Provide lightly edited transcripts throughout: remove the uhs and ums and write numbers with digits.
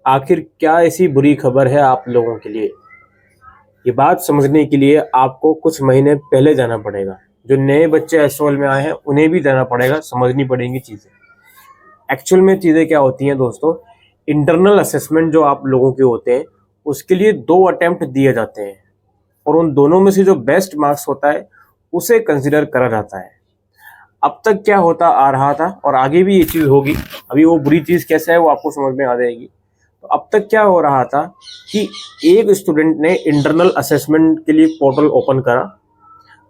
आखिर क्या ऐसी बुरी खबर है आप लोगों के लिए? ये बात समझने के लिए आपको कुछ महीने पहले जाना पड़ेगा। जो नए बच्चे एसओएल में आए हैं उन्हें भी जाना पड़ेगा, समझनी पड़ेंगी चीज़ें। एक्चुअल में चीज़ें क्या होती हैं दोस्तों, इंटरनल असेसमेंट जो आप लोगों के होते हैं उसके लिए 2 अटेम्प्ट दिए जाते हैं और उन दोनों में से जो बेस्ट मार्क्स होता है उसे कंसिडर करा जाता है। अब तक क्या होता आ रहा था और आगे भी ये चीज़ होगी, अभी वो बुरी चीज़ कैसे है वो आपको समझ में आ जाएगी। तो अब तक क्या हो रहा था कि एक स्टूडेंट ने इंटरनल असेसमेंट के लिए पोर्टल ओपन करा,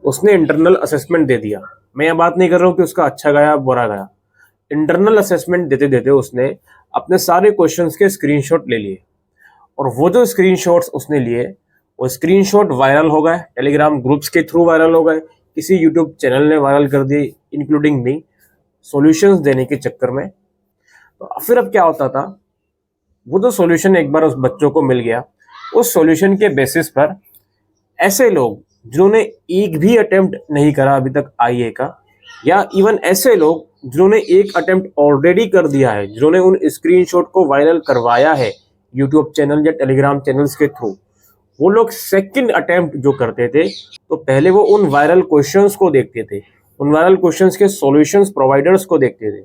उसने इंटरनल असेसमेंट दे दिया। मैं ये बात नहीं कर रहा हूँ कि उसका अच्छा गया बुरा गया। इंटरनल असेसमेंट देते देते उसने अपने सारे क्वेश्चंस के स्क्रीनशॉट ले लिए और वो जो स्क्रीनशॉट्स उसने लिए वो स्क्रीनशॉट वायरल हो गए, टेलीग्राम ग्रुप्स के थ्रू वायरल हो गए, किसी यूट्यूब चैनल ने वायरल कर दिए इंक्लूडिंग मी, सॉल्यूशंस देने के चक्कर में। तो फिर अब क्या होता था, वो जो सॉल्यूशन एक बार उस बच्चों को मिल गया, उस सॉल्यूशन के बेसिस पर ऐसे लोग जिन्होंने एक भी अटेम्प्ट नहीं करा अभी तक आईए का, या इवन ऐसे लोग जिन्होंने एक अटेम्प्ट ऑलरेडी कर दिया है, जिन्होंने उन स्क्रीनशॉट को वायरल करवाया है यूट्यूब चैनल या टेलीग्राम चैनल्स के थ्रू, वो लोग सेकंड अटेम्प्ट जो करते थे तो पहले वो उन वायरल क्वेश्चंस को देखते थे, उन वायरल क्वेश्चंस के सॉल्यूशंस प्रोवाइडर्स को देखते थे,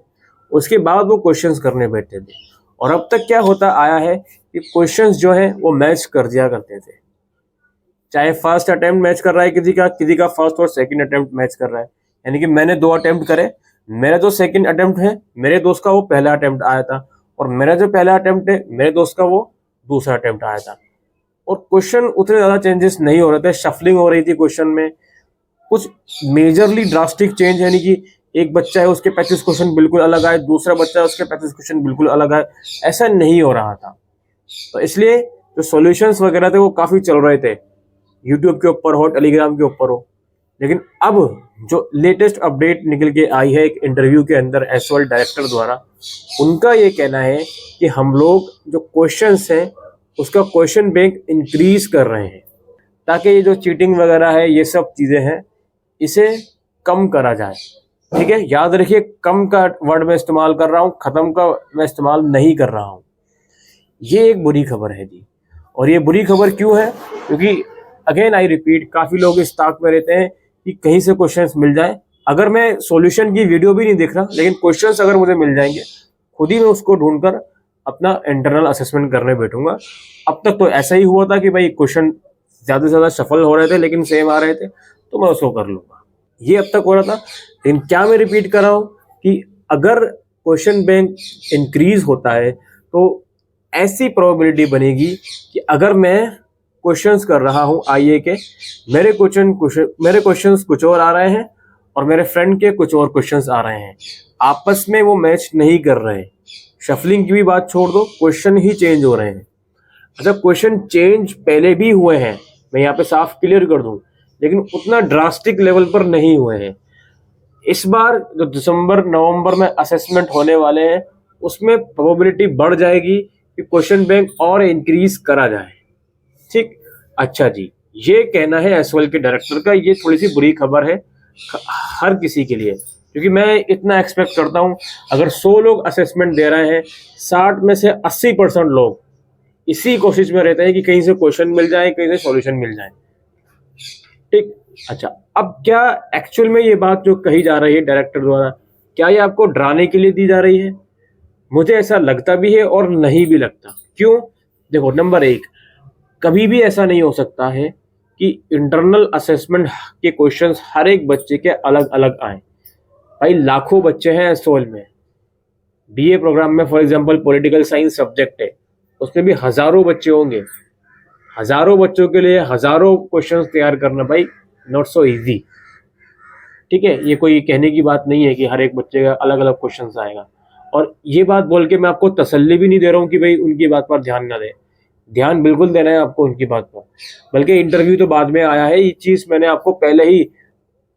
उसके बाद वो क्वेश्चंस करने बैठते थे। और अब तक क्या होता आया है कि क्वेश्चंस जो है वो मैच कर दिया करते थे, चाहे फर्स्ट अटेम्प्ट मैच कर रहा है किसी का फर्स्ट और सेकंड अटेम्प्ट मैच कर रहा है। यानी कि मैंने 2 अटेम्प्ट करे, मेरा जो सेकंड अटेम्प्ट है मेरे दोस्त का वो पहला अटेम्प्ट आया था, और मेरा जो पहला अटेम्प्ट है मेरे दोस्त का वो दूसरा अटेम्प्ट आया था। और क्वेश्चन उतने ज़्यादा चेंजेस नहीं हो रहे थे, शफलिंग हो रही थी क्वेश्चन में, कुछ मेजरली ड्रास्टिक चेंज, यानी कि एक बच्चा है उसके 35 क्वेश्चन बिल्कुल अलग आए, दूसरा बच्चा है उसके 35 क्वेश्चन बिल्कुल अलग आए, ऐसा नहीं हो रहा था। तो इसलिए जो सॉल्यूशंस वगैरह थे वो काफ़ी चल रहे थे, यूट्यूब के ऊपर हो, टेलीग्राम के ऊपर हो। लेकिन अब जो लेटेस्ट अपडेट निकल के आई है एक इंटरव्यू के अंदर एसओएल डायरेक्टर द्वारा, उनका ये कहना है कि हम लोग जो क्वेश्चंस हैं उसका क्वेश्चन बैंक इंक्रीज कर रहे हैं ताकि ये जो चीटिंग वगैरह है, ये सब चीज़ें हैं, इसे कम करा जाए। ठीक है, याद रखिए कम का वर्ड मैं इस्तेमाल कर रहा हूँ, ख़त्म का मैं इस्तेमाल नहीं कर रहा हूँ। ये एक बुरी खबर है जी। और ये बुरी खबर क्यों है? क्योंकि अगेन आई रिपीट, काफ़ी लोग इस ताक में रहते हैं कि कहीं से क्वेश्चंस मिल जाए। अगर मैं सॉल्यूशन की वीडियो भी नहीं देख रहा, लेकिन क्वेश्चंस अगर मुझे मिल जाएंगे, खुद ही मैं उसको ढूंढकर अपना इंटरनल असेसमेंट करने बैठूंगा। अब तक तो ऐसा ही हुआ था कि भाई क्वेश्चन ज़्यादा से ज़्यादा सफल हो रहे थे लेकिन सेम आ रहे थे, तो मैं उसको कर लूँगा। ये अब तक हो रहा था। लेकिन क्या मैं रिपीट कर रहा हूँ कि अगर क्वेश्चन बैंक इंक्रीज होता है तो ऐसी प्रोबेबिलिटी बनेगी कि अगर मैं क्वेश्चंस कर रहा हूँ आईए के, मेरे क्वेश्चंस कुछ और आ रहे हैं और मेरे फ्रेंड के कुछ और क्वेश्चंस आ रहे हैं, आपस में वो मैच नहीं कर रहे। शफलिंग की भी बात छोड़ दो, क्वेश्चन ही चेंज हो रहे हैं। अच्छा, क्वेश्चन चेंज पहले भी हुए हैं, मैं यहाँ पे साफ क्लियर कर दूं, लेकिन उतना ड्रास्टिक लेवल पर नहीं हुए हैं। इस बार जो दिसंबर नवंबर में असेसमेंट होने वाले हैं उसमें प्रोबेबिलिटी बढ़ जाएगी कि क्वेश्चन बैंक और इंक्रीज करा जाए। ठीक, अच्छा जी, ये कहना है एसओएल के डायरेक्टर का। ये थोड़ी सी बुरी खबर है हर किसी के लिए, क्योंकि मैं इतना एक्सपेक्ट करता हूँ अगर 100 लोग असेसमेंट दे रहे हैं, 60 में से 80% लोग इसी कोशिश में रहते हैं कि कहीं से क्वेश्चन मिल जाए, कहीं से सॉल्यूशन मिल जाए। ठीक, अच्छा, अब क्या एक्चुअल में ये बात जो कही जा रही है डायरेक्टर द्वारा, क्या ये आपको डराने के लिए दी जा रही है? मुझे ऐसा लगता भी है और नहीं भी लगता। क्यों? देखो, नंबर 1, कभी भी ऐसा नहीं हो सकता है कि इंटरनल असेसमेंट के क्वेश्चंस हर एक बच्चे के अलग अलग आए। भाई लाखों बच्चे हैं एसओएल में, बीए प्रोग्राम में for example political science subject है, उसमें भी हजारों बच्चे होंगे। हजारों बच्चों के लिए हजारों क्वेश्चंस तैयार करना भाई नॉट सो इजी। ठीक है, ये कोई कहने की बात नहीं है कि हर एक बच्चे का अलग अलग क्वेश्चंस आएगा। और ये बात बोल के मैं आपको तसल्ली भी नहीं दे रहा हूँ कि भाई उनकी बात पर ध्यान ना दें, ध्यान बिल्कुल देना है आपको उनकी बात पर। बल्कि इंटरव्यू तो बाद में आया है, ये चीज़ मैंने आपको पहले ही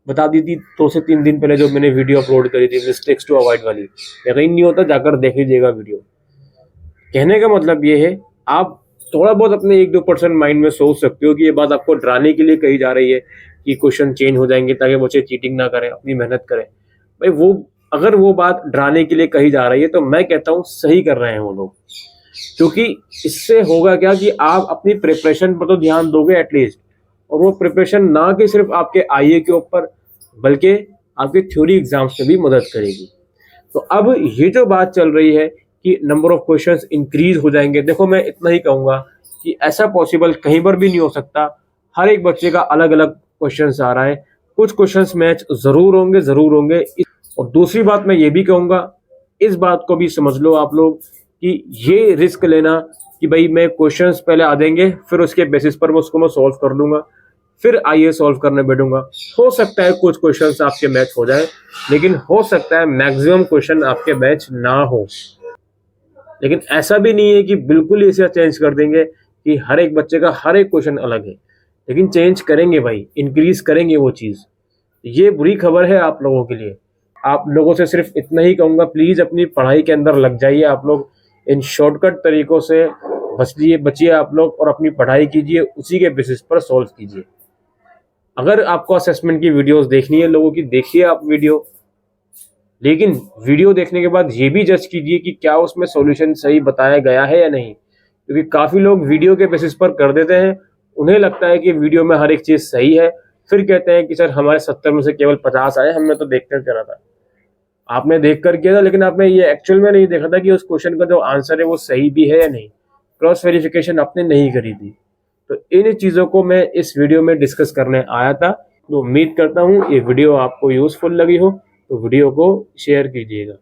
बता दी थी 2 से 3 दिन पहले, जो मैंने वीडियो अपलोड करी थी मिस्टेक्स टू अवॉइड वाली। यकीन नहीं होता जाकर देख लीजिएगा वीडियो। कहने का मतलब ये है, आप थोड़ा बहुत अपने 1-2% माइंड में सोच सकते हो कि ये बात आपको डराने के लिए कही जा रही है कि क्वेश्चन चेंज हो जाएंगे ताकि बच्चे चीटिंग ना करें, अपनी मेहनत करें। भाई वो, अगर वो बात डराने के लिए कही जा रही है तो मैं कहता हूँ सही कर रहे हैं वो लोग। क्योंकि इससे होगा क्या कि आप अपनी प्रिपरेशन पर तो ध्यान दोगे एटलीस्ट, और वो प्रिपरेशन ना कि सिर्फ आपके आईए के ऊपर बल्कि आपके थ्योरी एग्जाम्स में भी मदद करेगी। तो अब ये जो बात चल रही है कि नंबर ऑफ क्वेश्चंस इंक्रीज हो जाएंगे, देखो मैं इतना ही कहूंगा कि ऐसा पॉसिबल कहीं पर भी नहीं हो सकता। हर एक बच्चे का अलग अलग क्वेश्चंस आ रहा है, कुछ क्वेश्चंस मैच जरूर होंगे। और दूसरी बात मैं ये भी कहूंगा, इस बात को भी समझ लो आप लोग कि ये रिस्क लेना कि भाई मैं क्वेश्चंस पहले आ देंगे फिर उसके बेसिस पर मैं उसको सॉल्व कर लूंगा, फिर आइए सॉल्व करने बैठूंगा। हो सकता है कुछ क्वेश्चंस आपके मैच हो जाए, लेकिन हो सकता है मैक्सिमम क्वेश्चन आपके मैच ना हो। लेकिन ऐसा भी नहीं है कि बिल्कुल ही इसे चेंज कर देंगे कि हर एक बच्चे का हर एक क्वेश्चन अलग है, लेकिन चेंज करेंगे भाई, इंक्रीज करेंगे वो चीज़। ये बुरी खबर है आप लोगों के लिए। आप लोगों से सिर्फ इतना ही कहूँगा, प्लीज़ अपनी पढ़ाई के अंदर लग जाइए आप लोग, इन शॉर्टकट तरीकों से बचिए आप लोग, और अपनी पढ़ाई कीजिए, उसी के बेसिस पर सॉल्व कीजिए। अगर आपको असेसमेंट की वीडियोस देखनी है लोगों की, देखिए आप वीडियो, लेकिन वीडियो देखने के बाद ये भी जज कीजिए कि क्या उसमें सॉल्यूशन सही बताया गया है या नहीं। क्योंकि काफ़ी लोग वीडियो के बेसिस पर कर देते हैं, उन्हें लगता है कि वीडियो में हर एक चीज़ सही है, फिर कहते हैं कि सर हमारे 70 में से केवल 50 आए, हमने तो देख कर करा था। आपने देख कर किया था, लेकिन आपने ये एक्चुअल में नहीं देखा था कि उस क्वेश्चन का जो आंसर है वो सही भी है या नहीं। क्रॉस वेरिफिकेशन आपने नहीं करी थी। तो इन चीज़ों को मैं इस वीडियो में डिस्कस करने आया था। तो उम्मीद करता हूँ ये वीडियो आपको यूज़फुल लगी हो, तो वीडियो को शेयर कीजिएगा।